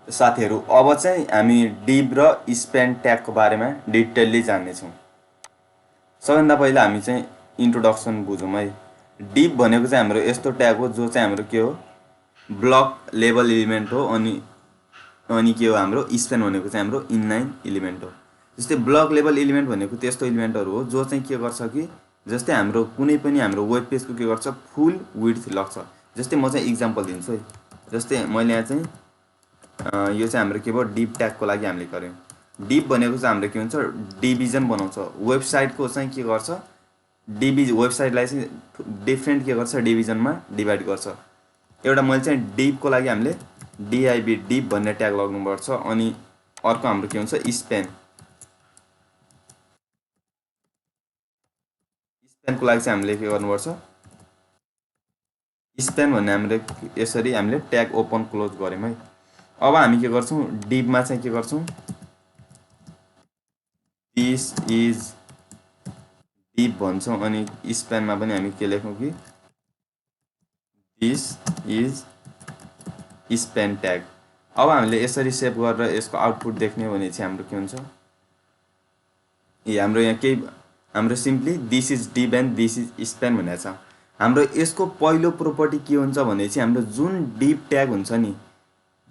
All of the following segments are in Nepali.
साथीहरु अब चाहिँ हामी div र span tag को बारेमा डिटेलली जान्ने छौं। सबैभन्दा पहिला हामी चाहिँ इन्ट्रोडक्सन बुझौं है। div भनेको चाहिँ हाम्रो यस्तो ट्याग हो जो चाहिँ हाम्रो के हो ब्लक लेभल एलिमेन्ट हो अनि के हो हाम्रो span भनेको चाहिँ हाम्रो इनलाइन एलिमेन्ट हो। जस्तै ब्लक लेभल एलिमेन्ट भनेको त्यस्तो एलिमेन्टहरु हो जो चाहिँ के गर्छ कि जस्तै हाम्रो कुनै पनि हाम्रो वेब पेजको के गर्छ फुल विड्थ लग्छ। जस्तै म चाहिँ एक्जाम्पल दिन्छु है। जस्तै मैले यहाँ चाहिँ यो चाहिँ हाम्रो के भयो div ट्याग को लागि हामीले गर्यौं। div भनेको चाहिँ हाम्रो के हुन्छ डिभिजन बनाउँछ। वेबसाइटको चाहिँ के गर्छ वेबसाइटलाई चाहिँ डिफरेन्ट के गर्छ डिभिजनमा डिभाइड गर्छ। एउटा मैले चाहिँ div को लागि हामीले div भन्ने ट्याग लाग्नुपर्छ अनि अर्को हाम्रो के हुन्छ span को लागि चाहिँ हामीले के गर्नुपर्छ span भन्ने हामीले यसरी हामीले ट्याग ओपन क्लोज गर्यौं है। अब हामी के गर्छौं div मा चाहिँ के गर्छौं this is div भन्छौं अनि span मा पनि हामी के लेखौं कि this is span tag। अब हामीले यसरी सेभ गरेर यसको आउटपुट देख्ने हो भने चाहिँ हाम्रो के हुन्छ हाम्रो यहाँ के हाम्रो simply this is div and this is span भनेको छ। हाम्रो यसको पहिलो प्रोपर्टी के हुन्छ भने चाहिँ हाम्रो जुन div ट्याग हुन्छ नि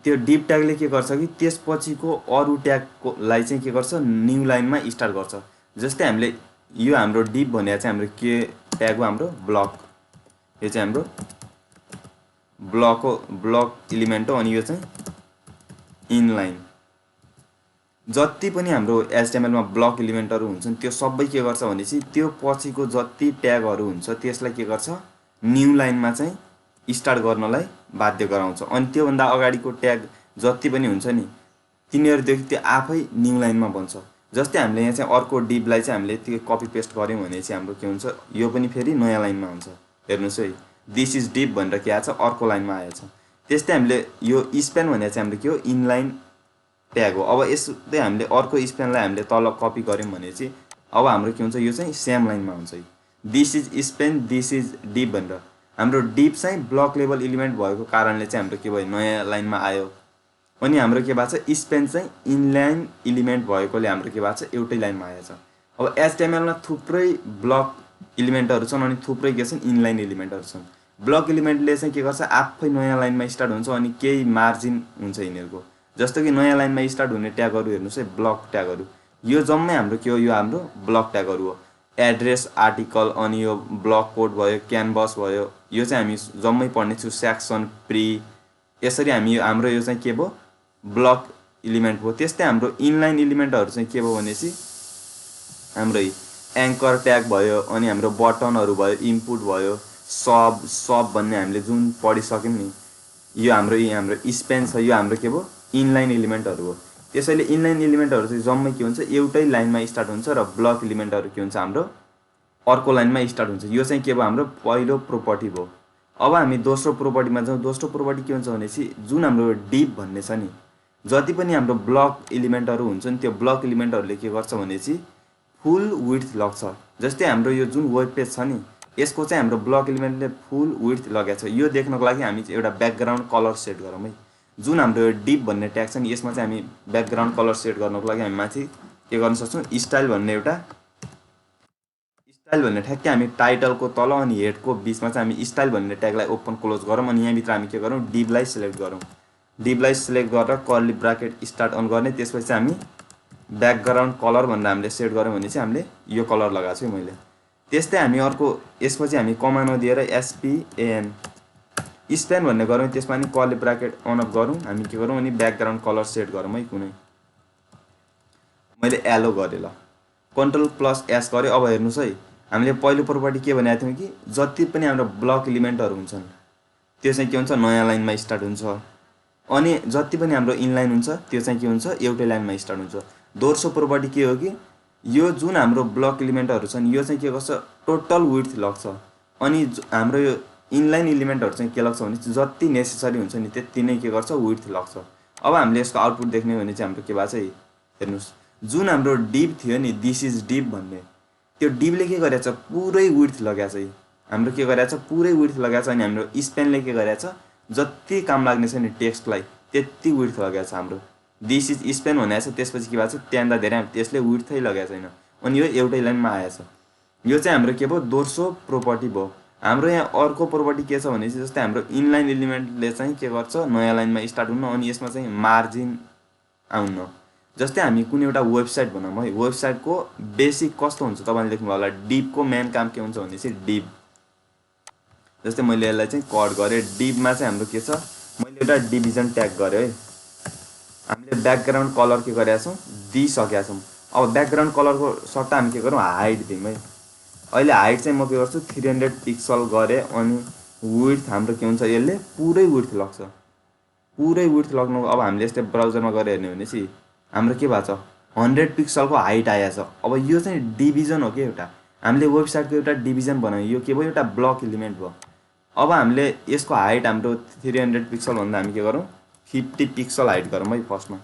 त्यो div ट्यागले के गर्छ कि त्यसपछिको अरु ट्यागको लाई चाहिँ के गर्छ न्यू लाइनमा स्टार्ट गर्छ। जस्तै हामीले यो हाम्रो div भनेको चाहिँ हाम्रो के ट्याग हो हाम्रो ब्लक। यो चाहिँ हाम्रो ब्लक एलिमेन्ट हो अनि यो चाहिँ इनलाइन। जति पनि हाम्रो HTML मा ब्लक एलिमेन्टहरु हुन्छन् त्यो सबै के गर्छ भनेपछि त्यो पछिको जति ट्यागहरु हुन्छ त्यसलाई के गर्छ न्यू लाइनमा चाहिँ स्टार्ट गर्नलाई बाध्य गराउँछ। अनि त्यो भन्दा अगाडिको ट्याग जति पनि हुन्छ नि तिनीहरुदेखि त्यो आफै न्यू लाइनमा बन्छ। जस्तै हामीले यहाँ चाहिँ अर्को div लाई चाहिँ हामीले त्यो कपी पेस्ट गर्यौं भने चाहिँ हाम्रो के हुन्छ यो पनि फेरि नयाँ लाइनमा हुन्छ। हेर्नुस् है this is div भनेर के आछ अर्को लाइनमा आएछ। त्यस्तै हामीले यो span भनेको चाहिँ हाम्रो के हो इनलाइन ट्याग हो। अब यस्तै हामीले अर्को span लाई हामीले तल कपी गर्यौं भने चाहिँ अब हाम्रो के हुन्छ यो चाहिँ सेम लाइनमा हुन्छ। this is span this is div भनेर हाम्रो div चाहिँ ब्लक लेभल एलिमेन्ट भएको कारणले चाहिँ हाम्रो के भयो नयाँ लाइनमा आयो। अनि हाम्रो के भएको छ span चाहिँ इनलाइन एलिमेन्ट भएकोले हाम्रो के भएको छ एउटै लाइनमा आएछ। अब HTML मा थुप्रै ब्लक एलिमेन्टहरु छन् अनि थुप्रै के छन् इनलाइन एलिमेन्टहरु छन्। ब्लक एलिमेन्टले चाहिँ के गर्छ आफै नयाँ लाइनमा स्टार्ट हुन्छ अनि केही मार्जिन हुन्छ यिनीहरुको। जस्तो कि नयाँ लाइनमा स्टार्ट हुने ट्यागहरु हेर्नुस् है ब्लक ट्यागहरु यो जम्मै हाम्रो के हो यो हाम्रो ब्लक ट्यागहरु हो। एड्रेस आर्टिकल अनि यो ब्लक कोड भयो क्यानभस भयो यो चाहिँ हामी जम्मै पढ्ने छु सेक्सन प्री यसरी हामी हाम्रो यो चाहिँ के भयो ब्लक एलिमेन्ट हो। त्यस्तै हाम्रो इनलाइन एलिमेन्टहरु चाहिँ के भयो भनेसी हाम्रो एंकर ट्याग भयो अनि हाम्रो बटनहरु भयो इनपुट भयो सब भन्ने हामीले जुन पढिसक्यौं नि यो हाम्रो स्पेन छ यो हाम्रो के भयो इनलाइन एलिमेन्टहरु हो। त्यसैले इनलाइन एलिमेन्टहरु चाहिँ जम्मै के हुन्छ एउटै लाइनमा स्टार्ट हुन्छ र ब्लक एलिमेन्टहरु के हुन्छ हाम्रो अर्को लाइनमा स्टार्ट हुन्छ। यो चाहिँ के भयो हाम्रो पहिलो प्रोपर्टी भयो। अब हामी दोस्रो प्रोपर्टीमा जाउँ। दोस्रो प्रोपर्टी के हुन्छ भनेसी जुन हाम्रो div भन्ने छ नि जति पनि हाम्रो ब्लक एलिमेन्टहरु हुन्छन् त्यो ब्लक एलिमेन्टहरुले के गर्छ भनेसी फुल विड्थ लग्छ। जस्तै हाम्रो यो जुन वेब पेज छ नि यसको चाहिँ हाम्रो ब्लक एलिमेन्टले फुल विड्थ लगेको छ। यो देख्नको लागि हामी एउटा ब्याकग्राउन्ड कलर सेट गरौँ है। जुन हाम्रो div भन्ने ट्याग छ नि यसमा चाहिँ हामी ब्याकग्राउन्ड कलर सेट गर्नको लागि हामी माथि के गर्न सक्छौं स्टाइल भन्ने एउटा स्टाइल भन्ने ठ्याक्कै हामी टाइटलको तल अनि हेडको बीचमा चाहिँ हामी स्टाइल भन्ने ट्यागलाई ओपन क्लोज गरौँ अनि यहाँ भित्र हामी के गरौँ div लाई सिलेक्ट गरौँ। div लाई सिलेक्ट गरेर कर्ली ब्राकेट स्टार्ट अन गर्ने त्यसपछि चाहिँ हामी ब्याकग्राउन्ड कलर भनेर हामीले सेट गर्यौं भने चाहिँ हामीले यो कलर लगाएको छु मैले। त्यस्तै हामी अर्को यसपछि हामी कमान्ड दिएर span स्पेन भन्ने गरौँ त्यसमा नि कर्ली ब्राकेट अन अफ गरौँ हामी के गरौँ अनि ब्याकग्राउन्ड कलर सेट गरौँ है कुनै मैले येलो गरे ल कन्ट्रोल प्लस एस गरे। अब हेर्नुस् है हामीले पहिलो प्रोपर्टी के भनेको थियौं कि जति पनि हाम्रो ब्लक एलिमेन्टहरु हुन्छन् त्यो चाहिँ के हुन्छ नयाँ लाइनमा स्टार्ट हुन्छ अनि जति पनि हाम्रो इनलाइन हुन्छ त्यो चाहिँ के हुन्छ एउटै लाइनमा स्टार्ट हुन्छ। दोस्रो प्रोपर्टी के हो कि यो जुन हाम्रो ब्लक एलिमेन्टहरु छन् यो चाहिँ के गर्छ टोटल विड्थ लग्छ अनि हाम्रो यो इनलाइन एलिमेन्टहरु चाहिँ के लाग्छ भने जति नेसेसरी हुन्छ नि त्यति नै के गर्छ विड्थ लाग्छ। अब हामीले यसको आउटपुट देख्ने भने चाहिँ हाम्रो के भएको छ हेर्नुस् जुन हाम्रो div थियो नि this is div भन्ने त्यो div ले के गरेछ पुरै विड्थ लगाछ है। हाम्रो के गरेछ पुरै विड्थ लगाछ अनि हाम्रो स्पेनले के गरेछ जति काम लाग्ने छ नि टेक्स्टलाई त्यति विड्थ लगेको छ हाम्रो दिस इज स्पेन भनेको छ त्यसपछि के भएको छ त्यहाँदा धेरै त्यसले विड्थै लगेको छैन अनि यो एउटै लाइनमा आएछ यो चाहिँ हाम्रो के भयो दोस्रो प्रोपर्टी भयो हाम्रो यहाँ अर्को प्रोपर्टी के छ भनेपछि जस्तै हाम्रो इनलाइन एलिमेन्टले चाहिँ के गर्छ नयाँ लाइनमा स्टार्ट हुन अनि यसमा चाहिँ मार्जिन आउन जस्तै हामी कुनै एउटा वेबसाइट बनाऊँ है वेबसाइटको बेसिक कस्तो हुन्छ तपाईँले देख्नुभयो होला डिभको मेन काम के हुन्छ भनेपछि डिभ जस्तै मैले यसलाई चाहिँ कट गरेँ डिभमा चाहिँ हाम्रो के छ मैले एउटा डिभिजन ट्याग गरेँ है हामीले ब्याकग्राउन्ड कलर के गरेका छौँ दिइसकेका छौँ अब ब्याकग्राउन्ड कलरको सट्टा हामी के गरौँ हाइट दिउँ है अहिले हाइट चाहिँ म के गर्छु 300 पिक्सल गरेँ अनि विड्थ हाम्रो के हुन्छ यसले पुरै विड्थ लग्छ पुरै विड्थ लग्नु अब हामीले यस्तै ब्राउजरमा गएर हेर्ने भनेपछि हाम्रो के भएको छ 100 पिक्सलको हाइट आएछ अब यो चाहिँ डिभिजन हो कि एउटा हामीले वेबसाइटको एउटा डिभिजन बनायौँ यो के भयो एउटा ब्लक एलिमेन्ट भयो अब हामीले यसको हाइट हाम्रो 300 पिक्सल भन्दा हामी के गरौँ 50 पिक्सल हाइट गरौँ है फर्स्टमा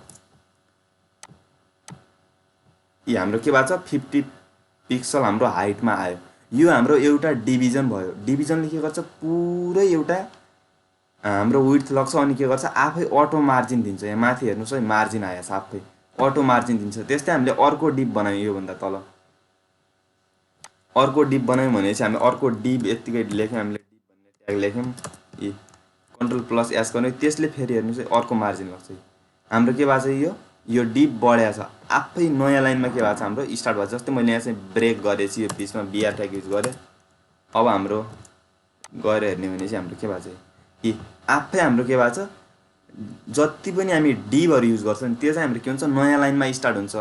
यो हाम्रो के भएको छ 50 पिक्सल हाम्रो हाइटमा आयो यो हाम्रो एउटा डिभिजन भयो डिभिजनले के गर्छ पुरै एउटा हाम्रो विड्थ लग्छ अनि के गर्छ आफै अटो मार्जिन दिन्छ यहाँ माथि हेर्नुस् है मार्जिन आएछ आफै अटो मार्जिन दिन्छ त्यस्तै हामीले अर्को डिभ बनायौँ यो भन्दा तल अर्को डिभ बनायौँ भनेपछि हामीले अर्को डिभ यतिकै लेख्यौँ हामीले डिभ भन्ने ट्याग लेख्यौँ ए Ctrl+S गर्नु त्यसले फेरि हेर्नुस् है अर्को मार्जिन लाग्छ हाम्रो के भएको छ यो डिभ बढ्या छ आफै नयाँ लाइनमा के भएको छ हाम्रो स्टार्ट भयो जस्तै मैले यहाँ चाहिँ ब्रेक गरेपछि यो बीचमा बिआर ट्याग युज गरेँ अब हाम्रो गएर हेर्ने भनेपछि हाम्रो के भएको छ कि आफै हाम्रो के भएको छ जति पनि हामी डिभहरू युज गर्छौँ त्यो चाहिँ हाम्रो के हुन्छ नयाँ लाइनमा स्टार्ट हुन्छ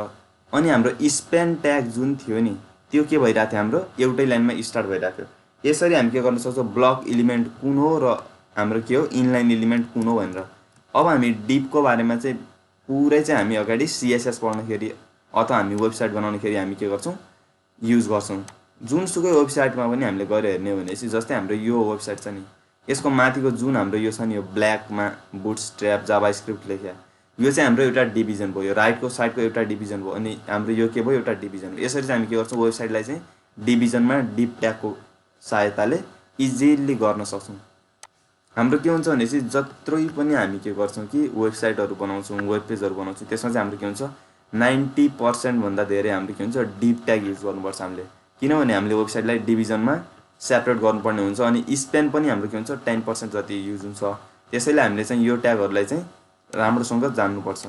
अनि हाम्रो स्पेन ट्याग जुन थियो नि त्यो के भइरहेको थियो हाम्रो एउटै लाइनमा स्टार्ट भइरहेको थियो यसरी हामी के गर्न सक्छौँ ब्लक एलिमेन्ट कुन हो र हाम्रो के हो इनलाइन एलिमेन्ट कुन हो भनेर अब हामी डिभको बारेमा चाहिँ पुरै चाहिँ हामी अगाडि सीएसएस पढ्दाखेरि अथवा हामी वेबसाइट बनाउनखेरि हामी के गर्छौँ युज गर्छौँ जुनसुकै वेबसाइटमा पनि हामीले गएर हेर्ने भनेपछि जस्तै हाम्रो यो वेबसाइट छ नि यसको माथिको जुन हाम्रो यो छ नि यो ब्ल्याकमा बुटस्ट्र्याप जाभास्क्रिप्ट लेख्या यो चाहिँ हाम्रो एउटा डिभिजन भयो यो राइटको साइडको एउटा डिभिजन भयो अनि हाम्रो यो के भयो एउटा डिभिजन हो यसरी चाहिँ हामी के गर्छौँ वेबसाइटलाई चाहिँ डिभिजनमा डिभ ट्यागको सहायताले इजिली गर्न सक्छौँ हाम्रो के हुन्छ भनेपछि जत्रै पनि हामी के गर्छौँ कि वेबसाइटहरू बनाउँछौँ वेब पेजहरू बनाउँछौँ त्यसमा चाहिँ हाम्रो के हुन्छ 90% भन्दा धेरै हाम्रो के हुन्छ डिभ ट्याग युज गर्नुपर्छ हामीले किनभने हामीले वेबसाइटलाई डिभिजनमा सेपरेट गर्नुपर्ने हुन्छ अनि स्पेन पनि हाम्रो के हुन्छ 10% जति युज हुन्छ त्यसैले हामीले चाहिँ यो ट्यागहरूलाई चाहिँ राम्रोसँग जान्नुपर्छ